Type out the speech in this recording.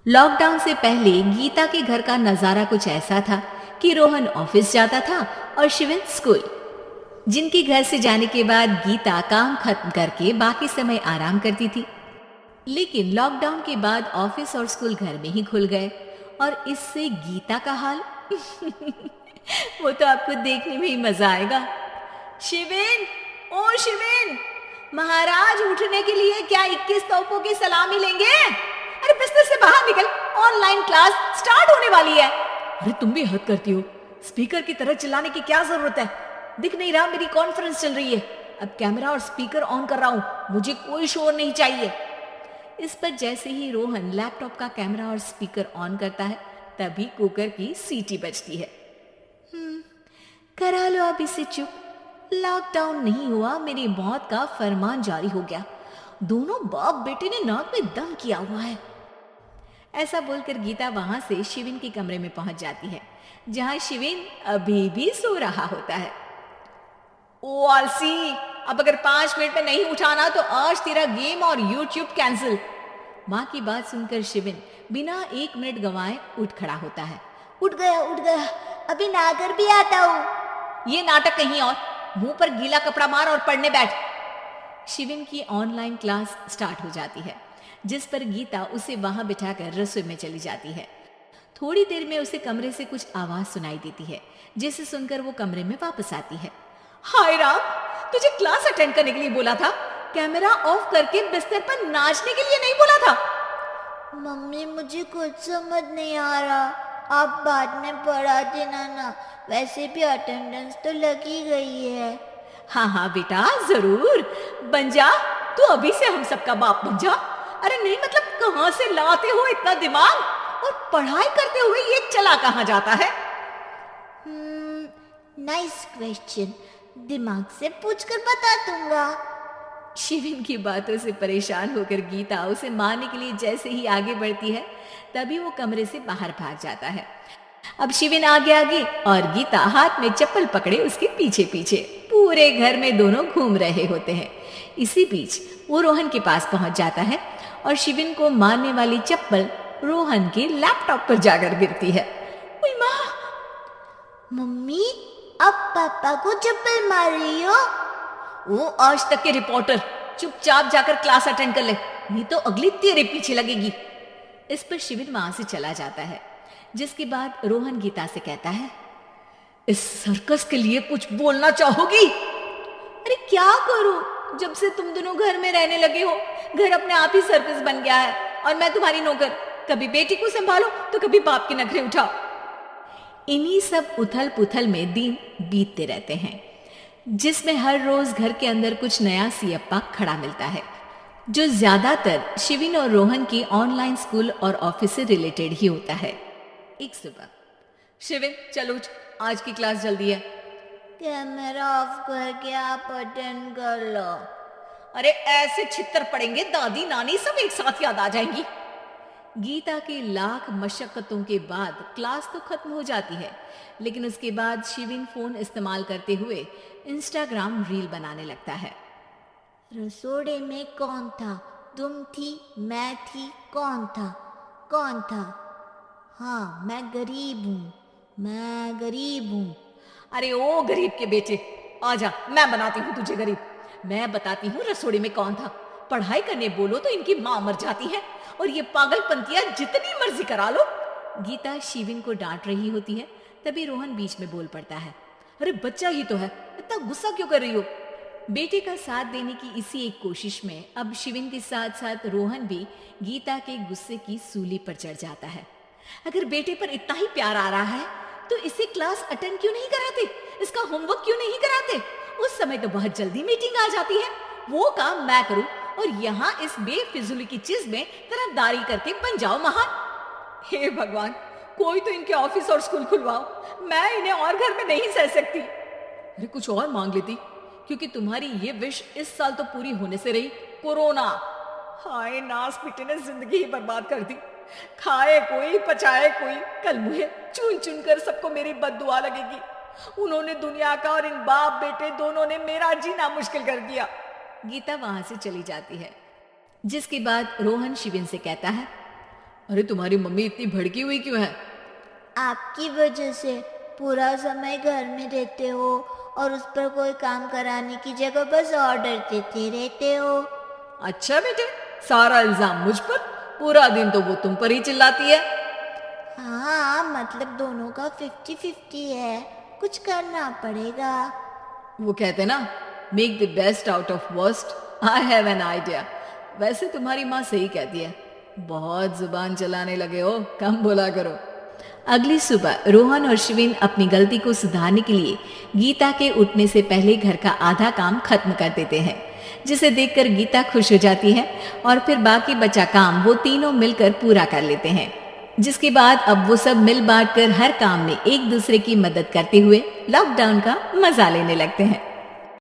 Lockdown से पहले गीता के घर का नजारा कुछ ऐसा था कि रोहन ऑफिस जाता था और शिवन स्कूल। जिनके घर से जाने के बाद गीता काम खत्म करके बाकी समय आराम करती थी। लेकिन लॉकडाउन के बाद ऑफिस और स्कूल घर में ही खुल गए और इससे गीता का हाल वो तो आपको देखने में ही मजा आएगा। शिवेन, ओ शिवेन, महाराज उठने के लिए क्या 21 तोपों की सलामी लेंगे? अरे बिस्तर से बाहर निकल, ऑनलाइन क्लास स्टार्ट होने वाली है। अरे तुम भी हद करती हो, स्पीकर की तरह चिल्लाने की क्या जरूरत है? दिख नहीं रहा मेरी कॉन्फ्रेंस चल रही है। अब कैमरा और स्पीकर ऑन कर रहा हूं, मुझे कोई शोर नहीं चाहिए। इस पर जैसे ही रोहन लैपटॉप का कैमरा और स्पीकर ऑन करता है तभी कुकर की सीटी बजती है। करा लो अब इसे चुप। लॉकडाउन नहीं हुआ, मेरी मौत का फरमान जारी हो गया। दोनों बाप बेटे ने नाक में दम किया हुआ है। ऐसा बोलकर गीता वहां से शिविन के कमरे में पहुंच जाती है, जहां शिविन अभी भी सो रहा होता है। ओ आलसी, अब अगर 5 मिनट में नहीं उठाना तो आज तेरा गेम और यूट्यूब कैंसिल। माँ की बात सुनकर शिविन बिना 1 मिनट गंवाए उठ खड़ा होता है। उठ गया, अभी नागर भी आता हूँ। ये नाटक कहीं और, मुंह पर गीला कपड़ा मार और पढ़ने बैठ। शिविन की ऑनलाइन क्लास स्टार्ट हो जाती है, जिस पर गीता उसे वहां बिठाकर रसोई में चली जाती है। थोड़ी देर में उसे कमरे से कुछ आवाज सुनाई देती है, जिसे सुनकर वो कमरे में वापस आती है। हाय राम, तुझे क्लास अटेंड करने के लिए बोला था, कैमरा ऑफ करके बिस्तर पर नाचने के लिए नहीं बोला था। मम्मी मुझे कुछ समझ नहीं आ रहा, आप बाद में पढ़ा देना ना, वैसे भी अटेंडेंस तो लगी गई है। हाँ हाँ बेटा, जरूर बन जा, तू अभी से हम सबका बाप बन जा। अरे नहीं मतलब कहाँ से लाते हो इतना दिमाग, और पढ़ाई करते हुए ये चला कहाँ जाता है? नाइस क्वेश्चन, दिमाग से पूछकर बता दूंगा। शिविन की बातों से परेशान होकर गीता उसे मारने के लिए जैसे ही आगे बढ़ती है तभी वो कमरे से बाहर भाग जाता है। अब शिविन आगे आगे और गीता हाथ में चप्पल पकड़े उसके पीछे पीछे पूरे घर में दोनों घूम रहे होते हैं। इसी बीच वो रोहन के पास पहुंच जाता है और शिविन को मारने वाली चप्पल रोहन के लैपटॉप पर जाकर गिरती है। ओए माँ! मम्मी, अब पापा को चप्पल मार रही हो? वो आज तक के रिपोर्टर, चुपचाप जाकर क्लास अटेंड कर ले, नहीं तो अगली तेरे पीछे लगेगी। इस पर शिविन वहां से चला जाता है, जिसके बाद रोहन गीता से कहता है, इस सर्कस के लिए कुछ बोलना चाहोगी? अरे क्या करूं, जब से तुम दोनों घर में रहने लगे हो, घर अपने आप ही सर्कस बन गया है और मैं तुम्हारी नौकर। कभी बेटी को संभालो तो कभी बाप के नखरे उठाओ। इन्हीं सब उथल पुथल में दिन बीतते रहते हैं, जिसमें हर रोज घर के अंदर कुछ नया सियप्पा खड़ा मिलता है, जो ज्यादातर शिविन और रोहन की ऑनलाइन स्कूल और ऑफिस से रिलेटेड ही होता है। एक सुबह, शिविन चल उठ, आज की क्लास जल्दी है। कैमरा ऑफ करके आप अटेंड कर लो। अरे ऐसे छित्तर पड़ेंगे, दादी नानी सब एक साथ याद आ जाएंगी। गीता की लाख मशक्कतों के बाद क्लास तो खत्म हो जाती है, लेकिन उसके बाद शिविन फोन इस्तेमाल करते हुए इंस्टाग्राम रील बनाने लगता है। रसोड़े में कौन था? तुम थी, मैं थी, कौन था? कौन था? हाँ, मैं गरीब हूँ। अरे ओ गरीब के बेटे, आजा, मैं बनाती हूँ तुझे गरीब। मैं बताती हूँ रसोड़े में कौन था। पढ़ाई करने बोलो तो इनकी माँ मर जाती है, और ये पागलपंतियां जितनी मर्जी करा लो। गीता शिविन को डांट रही होती है, तभी रोहन बीच में बोल पड़ता है। अरे बच्चा ही तो है, इतना गुस्सा क्यों कर रही हो? बेटे का साथ देने की इसी एक कोशिश में अब शिविन के साथ साथ रोहन भी गीता के गुस्से की सूली पर चढ़ जाता है। अगर बेटे पर इतना ही प्यार आ रहा है तो इसे क्लास अटेंड क्यों नहीं कराते, इसका होमवर्क क्यों नहीं कराते? उस समय तो बहुत जल्दी मीटिंग आ जाती है, वो काम मैं करूं और यहाँ इस बेफिजूली की चीज में तरफदारी करके बन जाओ महान। हे भगवान, कोई तो इनके ऑफिस और स्कूल खुलवाओ, मैं इन्हें और घर में नहीं सह सकती। अरे कुछ और मांग लेती, क्योंकि तुम्हारी ये विश इस साल तो पूरी होने से रही, कोरोना। हाय नास बेटे ने जिंदगी ही बर्बाद कर दी। खाए कोई पचाए कोई, कल मुझे चुन चुन कर सबको मेरी बद्दुआ लगेगी। उन्होंने दुनिया का और इन बाप बेटे दोनों ने मेरा जीना मुश्किल कर दिया। गीता वहां से चली जाती है, जिसके बाद रोहन शिविन से कहता है, अरे तुम्हारी मम्मी इतनी भड़की हुई क्यों है? आपकी वजह से पूरा समय घर में रहते हो और उस पर कोई काम कराने की जगह बस ऑर्डर देते रहते हो। अच्छा बेटे, सारा इल्जाम मुझ पर? पूरा दिन तो वो तुम पर ही चिल्लाती है। हाँ, मतलब दोनों का 50-50 है, कुछ करना पड़ेगा। वो कहते ना, make the best out of worst. I have an idea. वैसे तुम्हारी माँ सही कहती है, बहुत जुबान चलाने लगे हो, कम बोला करो। अगली सुबह रोहन और शिवेन अपनी गलती को सुधारने के लिए गीता के उठने से पहले घर का आधा काम खत्म कर देते हैं, जिसे देखकर गीता खुश हो जाती है और फिर बाकी बचा काम वो तीनों मिलकर पूरा कर लेते हैं। जिसके बाद अब वो सब मिल बांट कर हर काम में एक दूसरे की मदद करते हुए लॉकडाउन का मजा लेने लगते हैं।